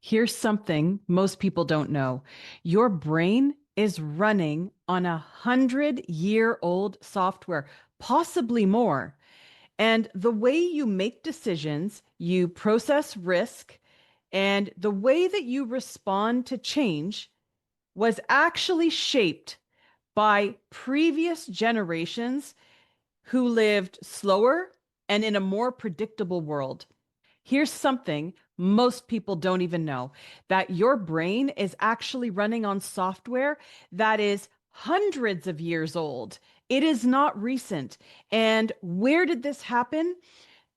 Here's something most people don't know. Your brain is running on 100-year-old software, possibly more. And the way you make decisions, you process risk, and the way that you respond to change was actually shaped by previous generations who lived slower and in a more predictable world. Here's something most people don't even know, that your brain is actually running on software that is hundreds of years old. It is not recent. And where did this happen?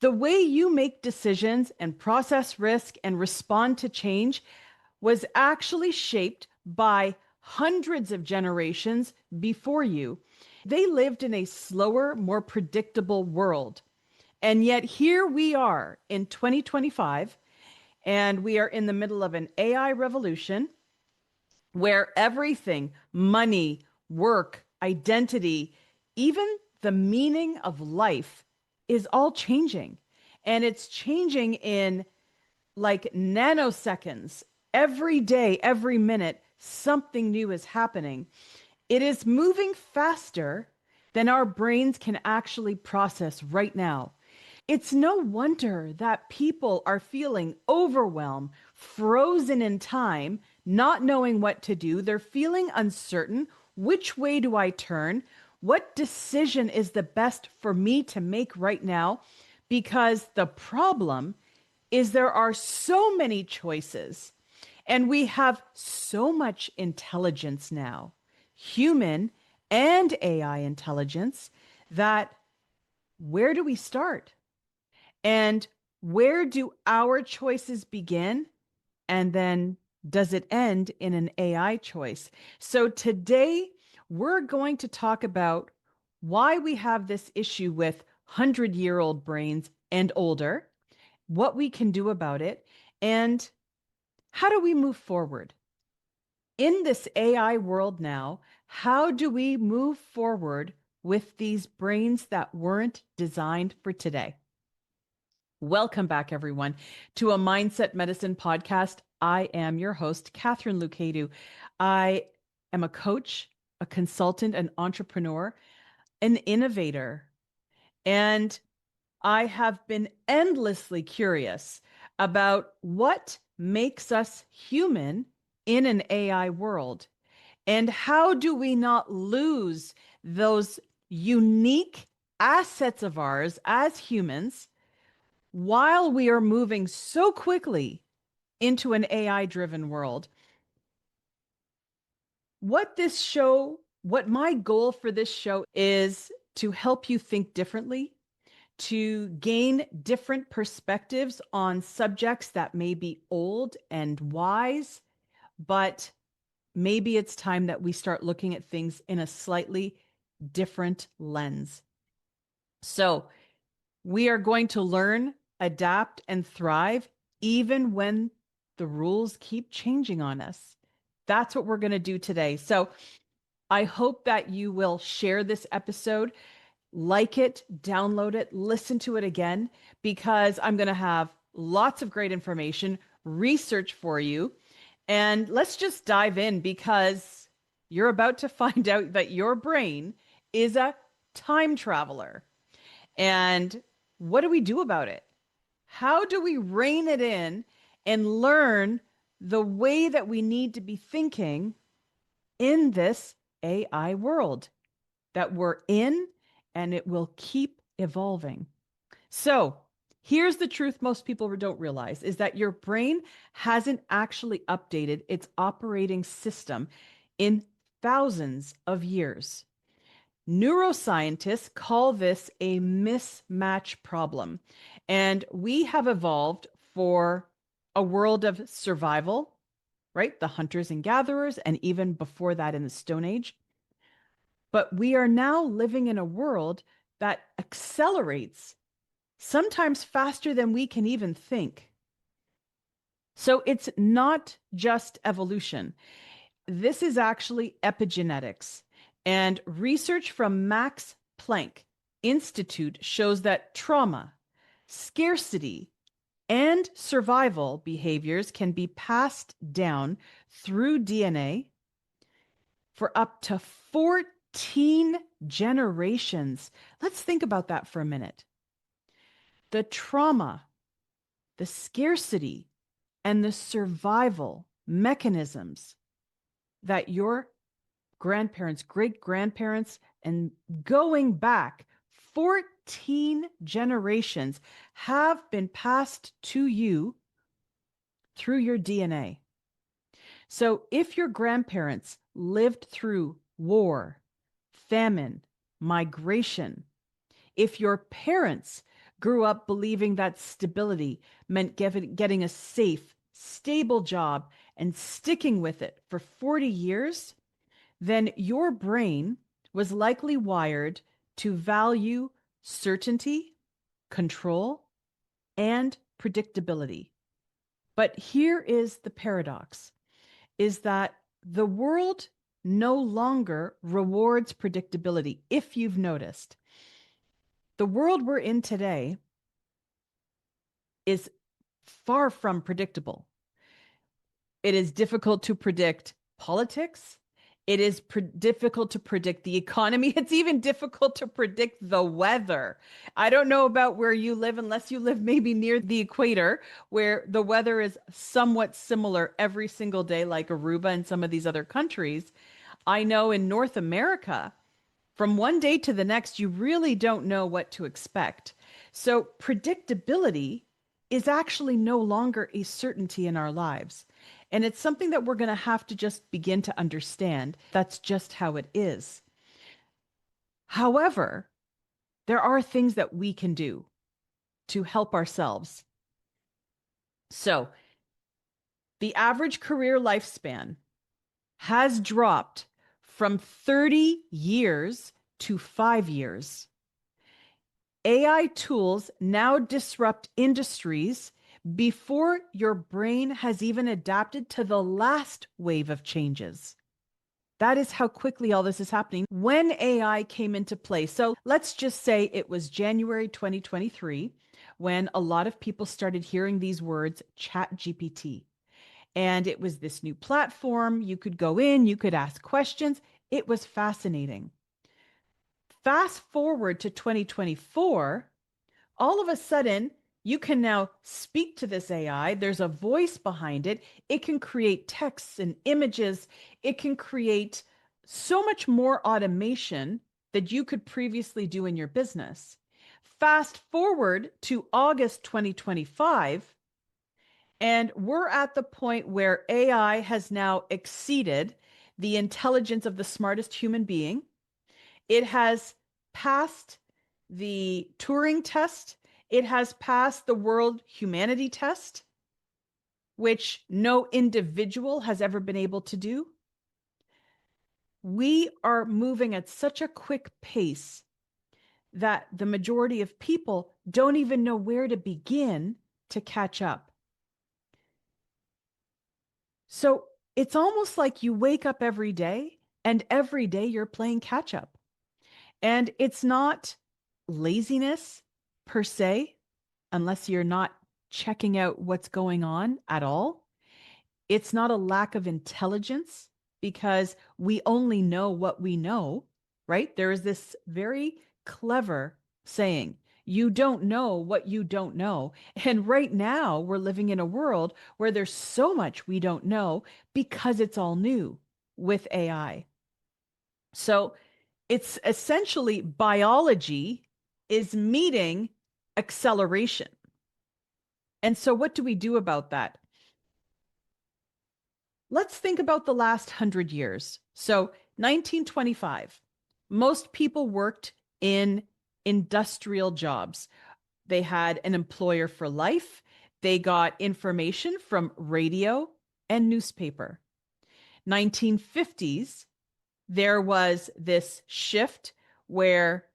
The way you make decisions and process risk and respond to change was actually shaped by hundreds of generations before you. They lived in a slower, more predictable world. And yet here we are in 2025, and we are in the middle of an AI revolution where everything, money, work, identity, even the meaning of life is all changing. And it's changing in like nanoseconds. Every day, every minute, something new is happening. It is moving faster than our brains can actually process right now. It's no wonder that people are feeling overwhelmed, frozen in time, not knowing what to do. They're feeling uncertain. Which way do I turn? What decision is the best for me to make right now? Because the problem is there are so many choices and we have so much intelligence now, human and AI intelligence, that where do we start? And where do our choices begin? And then does it end in an AI choice? So today we're going to talk about why we have this issue with 100-year-old brains and older, what we can do about it, and how do we move forward? In this AI world now, how do we move forward with these brains that weren't designed for today? Welcome back, everyone, to a Mindset Medicine podcast. I am your host, Katharine Lukedu. I am a coach, a consultant, an entrepreneur, an innovator, and I have been endlessly curious about what makes us human in an AI world, and how do we not lose those unique assets of ours as humans while we are moving so quickly into an AI driven world. What my goal for this show is to help you think differently, to gain different perspectives on subjects that may be old and wise, but maybe it's time that we start looking at things in a slightly different lens. So, we are going to learn, adapt, and thrive even when the rules keep changing on us. That's what we're going to do today. So I hope that you will share this episode, like it, download it, listen to it again, because I'm going to have lots of great information, research for you. And let's just dive in, because you're about to find out that your brain is a time traveler. And what do we do about it? How do we rein it in and learn the way that we need to be thinking in this AI world that we're in, and it will keep evolving? So, here's the truth most people don't realize is that your brain hasn't actually updated its operating system in thousands of years. Neuroscientists call this a mismatch problem. And we have evolved for a world of survival, right? The hunters and gatherers, and even before that in the Stone Age. But we are now living in a world that accelerates, sometimes faster than we can even think. So it's not just evolution. This is actually epigenetics. And research from Max Planck Institute shows that trauma, scarcity, and survival behaviors can be passed down through DNA for up to 14 generations. Let's think about that for a minute. The trauma, the scarcity, and the survival mechanisms that your grandparents, great grandparents, and going back 14 generations have been passed to you through your DNA. So if your grandparents lived through war, famine, migration, if your parents grew up believing that stability meant getting a safe, stable job and sticking with it for 40 years, then your brain was likely wired to value certainty, control, and predictability. But here is the paradox, is that the world no longer rewards predictability. If you've noticed, the world we're in today is far from predictable. It is difficult to predict politics. It is difficult to predict the economy. It's even difficult to predict the weather. I don't know about where you live, unless you live maybe near the equator, where the weather is somewhat similar every single day, like Aruba and some of these other countries. I know in North America, from one day to the next, you really don't know what to expect. So predictability is actually no longer a certainty in our lives. And it's something that we're going to have to just begin to understand. That's just how it is. However, there are things that we can do to help ourselves. So the average career lifespan has dropped from 30 years to 5 years. AI tools now disrupt industries before your brain has even adapted to the last wave of changes. That is how quickly all this is happening when AI came into play. So let's just say it was January 2023 when a lot of people started hearing these words, ChatGPT. And it was this new platform. You could go in, you could ask questions. It was fascinating. Fast forward to 2024, all of a sudden, you can now speak to this AI. There's a voice behind it. It can create texts and images. It can create so much more automation that you could previously do in your business. Fast forward to August 2025, and we're at the point where AI has now exceeded the intelligence of the smartest human being. It has passed the Turing test. It has passed the World Humanity Test, which no individual has ever been able to do. We are moving at such a quick pace that the majority of people don't even know where to begin to catch up. So it's almost like you wake up every day and every day you're playing catch up. And it's not laziness per se, unless you're not checking out what's going on at all. It's not a lack of intelligence because we only know what we know, right? There is this very clever saying, you don't know what you don't know. And right now, we're living in a world where there's so much we don't know because it's all new with AI. So it's essentially biology is meeting acceleration. And so what do we do about that? Let's think about the last 100 years. So 1925, most people worked in industrial jobs. They had an employer for life. They got information from radio and newspaper. 1950s, there was this shift where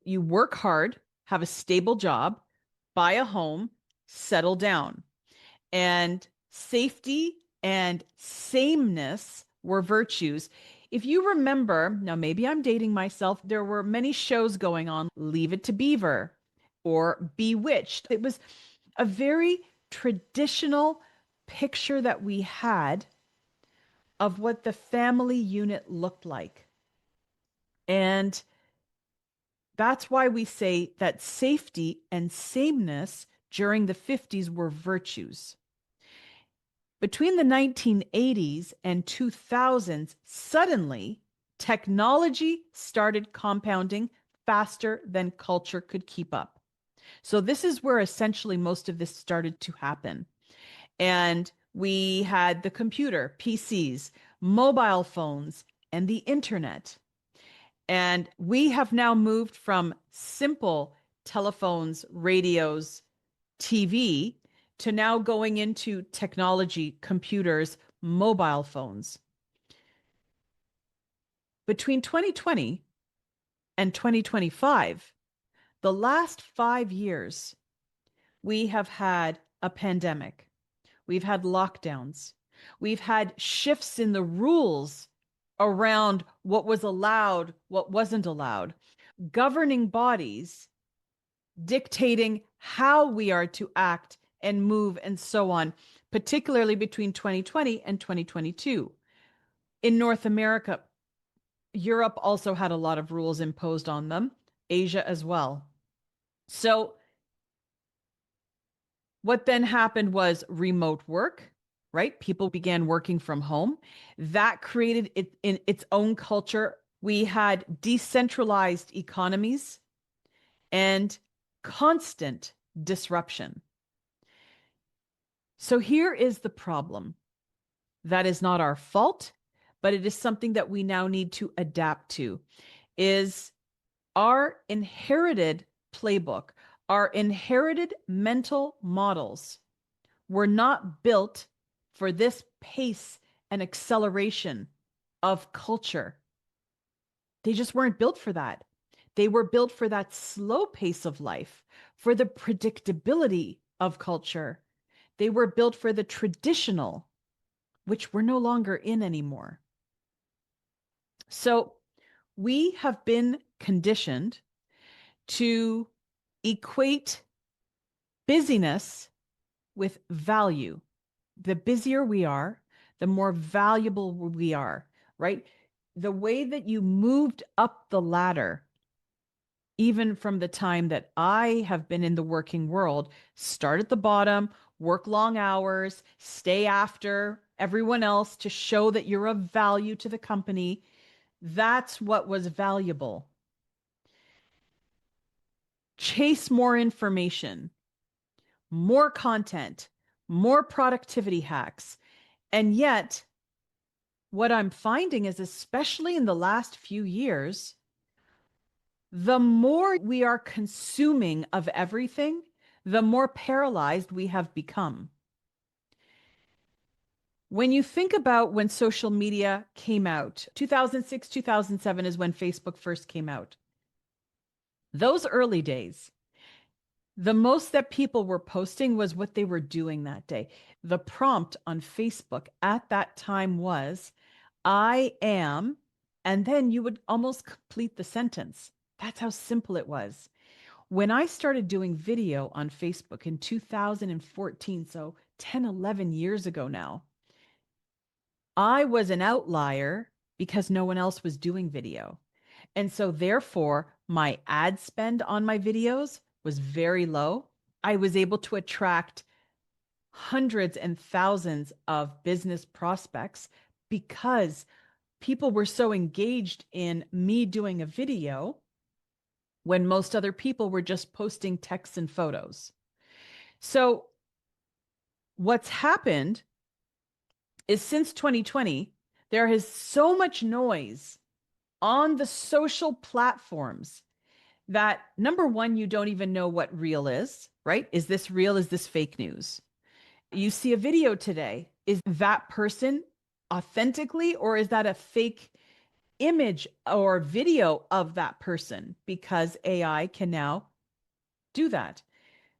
you work hard, have a stable job, buy a home, settle down. And safety and sameness were virtues. If you remember, now maybe I'm dating myself, there were many shows going on, Leave It to Beaver, or bewitched. It was a very traditional picture that we had of what the family unit looked like. And that's why we say that safety and sameness during the 50s were virtues. Between the 1980s and 2000s, suddenly technology started compounding faster than culture could keep up. So, this is where essentially most of this started to happen. And we had the computer, PCs, mobile phones, and the internet. And we have now moved from simple telephones, radios, TV to now going into technology, computers, mobile phones. Between 2020 and 2025, the last 5 years, we have had a pandemic. We've had lockdowns. We've had shifts in the rules around what was allowed, what wasn't allowed, governing bodies dictating how we are to act and move and so on, particularly between 2020 and 2022. In North America, Europe also had a lot of rules imposed on them, Asia as well. So, what then happened was remote work, right? People began working from home. That created it in its own culture. We had decentralized economies and constant disruption. So here is the problem. That is not our fault, but it is something that we now need to adapt to. Is our inherited playbook, our inherited mental models were not built for this pace and acceleration of culture. They just weren't built for that. They were built for that slow pace of life, for the predictability of culture. They were built for the traditional, which we're no longer in anymore. So we have been conditioned to equate busyness with value. The busier we are, the more valuable we are, right? The way that you moved up the ladder, even from the time that I have been in the working world, start at the bottom, work long hours, stay after everyone else to show that you're of value to the company. That's what was valuable. Chase more information, more content, more productivity hacks. And yet, what I'm finding is, especially in the last few years, the more we are consuming of everything, the more paralyzed we have become. When you think about when social media came out, 2006, 2007 is when Facebook first came out. Those early days, the most that people were posting was what they were doing that day. The prompt on Facebook at that time was, I am, and then you would almost complete the sentence. That's how simple it was. When I started doing video on Facebook in 2014, so 10, 11 years ago now, I was an outlier because no one else was doing video. And so therefore, my ad spend on my videos was very low. I was able to attract hundreds and thousands of business prospects because people were so engaged in me doing a video when most other people were just posting texts and photos. So what's happened is since 2020, there is so much noise on the social platforms that, number one, you don't even know what real is, right? Is this real? Is this fake news? You see a video today. Is that person authentically, or is that a fake image or video of that person? Because AI can now do that.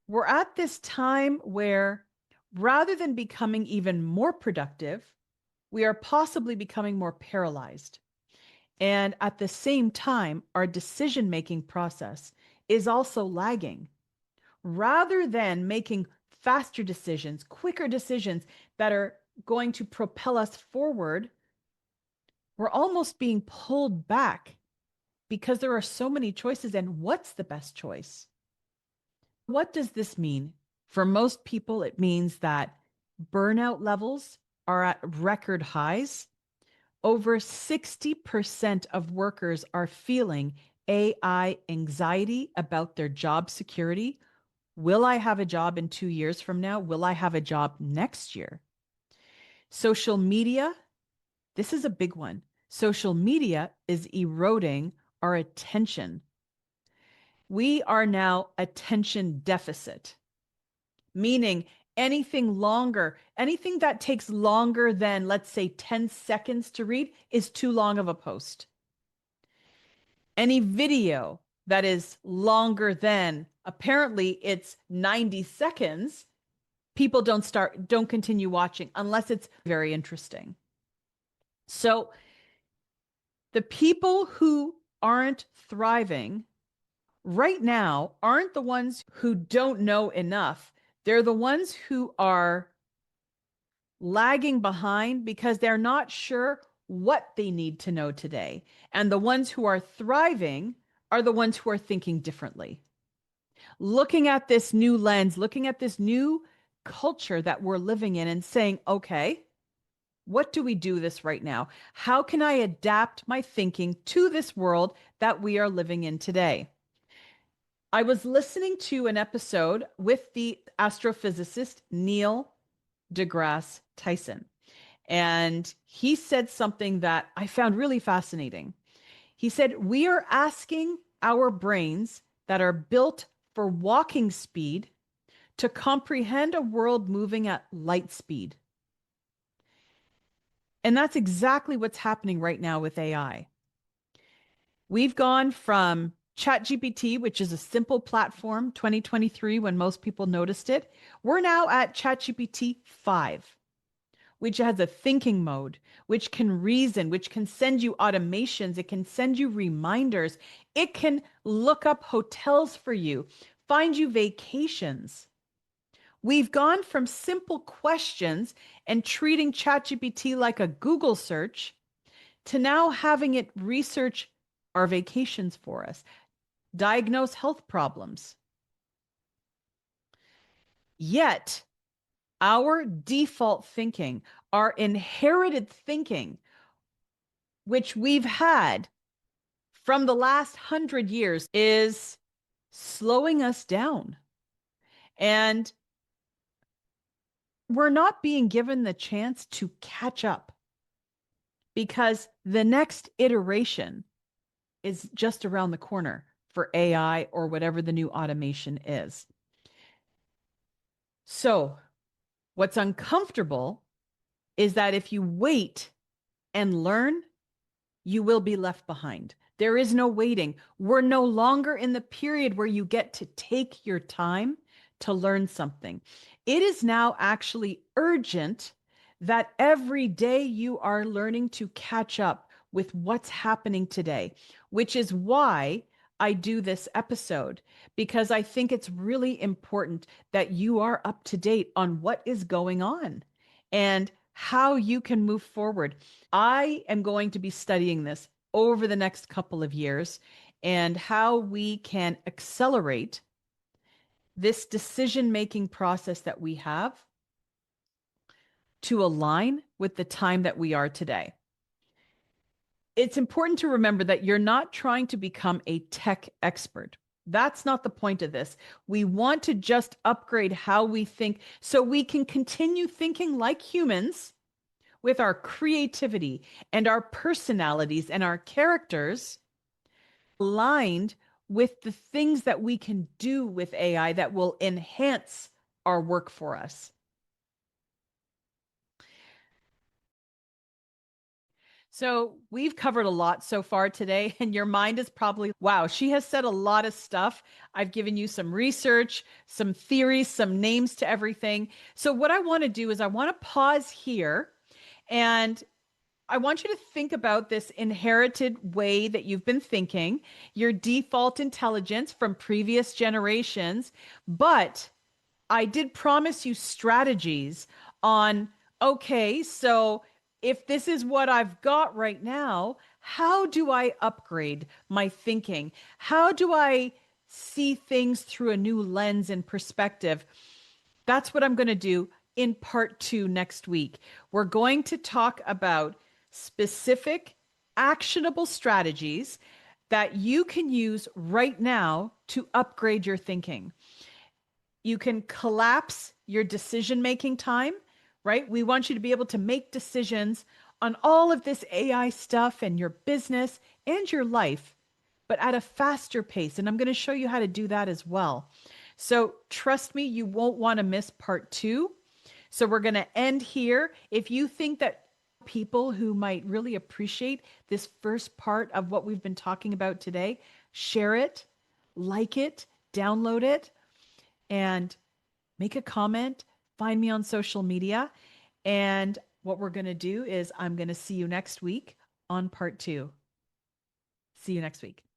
We're at this time where rather than becoming even more productive, we are possibly becoming more paralyzed. And at the same time, our decision-making process is also lagging. rather than making faster decisions, quicker decisions that are going to propel us forward. We're almost being pulled back because there are so many choices. And what's the best choice? What does this mean? For most people, it means that burnout levels are at record highs. Over 60% of workers are feeling AI anxiety about their job security. Will I have a job in 2 years from now? Will I have a job next year? Social media, this is a big one. Social media is eroding our attention. We are now attention deficit, meaning anything that takes longer than, let's say, 10 seconds to read is too long of a post. Any video that is longer than, apparently it's 90 seconds, people don't continue watching unless it's very interesting. So the people who aren't thriving right now aren't the ones who don't know enough. They're the ones who are lagging behind because they're not sure what they need to know today. And the ones who are thriving are the ones who are thinking differently. Looking at this new lens, looking at this new culture that we're living in and saying, okay, what do we do this right now? How can I adapt my thinking to this world that we are living in today? I was listening to an episode with the astrophysicist Neil deGrasse Tyson, and he said something that I found really fascinating. He said, we are asking our brains that are built for walking speed to comprehend a world moving at light speed. And that's exactly what's happening right now with AI. We've gone from ChatGPT, which is a simple platform, 2023, when most people noticed it. We're now at ChatGPT 5, which has a thinking mode, which can reason, which can send you automations. It can send you reminders. It can look up hotels for you, find you vacations. We've gone from simple questions and treating ChatGPT like a Google search to now having it research our vacations for us, diagnose health problems. Yet, our default thinking, our inherited thinking, which we've had from the last 100 years, is slowing us down. And we're not being given the chance to catch up because the next iteration is just around the corner for AI or whatever the new automation is. So, what's uncomfortable is that if you wait and learn, you will be left behind. There is no waiting. We're no longer in the period where you get to take your time to learn something. It is now actually urgent that every day you are learning to catch up with what's happening today, which is why I do this episode, because I think it's really important that you are up to date on what is going on and how you can move forward. I am going to be studying this over the next couple of years and how we can accelerate this decision-making process that we have to align with the time that we are today. It's important to remember that you're not trying to become a tech expert. That's not the point of this. We want to just upgrade how we think so we can continue thinking like humans with our creativity and our personalities and our characters aligned with the things that we can do with AI that will enhance our work for us. So we've covered a lot so far today, and your mind is probably, wow, she has said a lot of stuff. I've given you some research, some theories, some names to everything. So what I want to do is I want to pause here, and I want you to think about this inherited way that you've been thinking, your default intelligence from previous generations. But I did promise you strategies on, okay, so if this is what I've got right now, how do I upgrade my thinking? How do I see things through a new lens and perspective? That's what I'm going to do in part two next week. We're going to talk about specific, actionable strategies that you can use right now to upgrade your thinking. You can collapse your decision making time, right? We want you to be able to make decisions on all of this AI stuff and your business and your life, but at a faster pace. And I'm going to show you how to do that as well. So trust me, you won't want to miss part two. So we're going to end here. If you think that people who might really appreciate this first part of what we've been talking about today, share it, like it, download it, and make a comment. Find me on social media. And what we're going to do is I'm going to see you next week on part two. See you next week.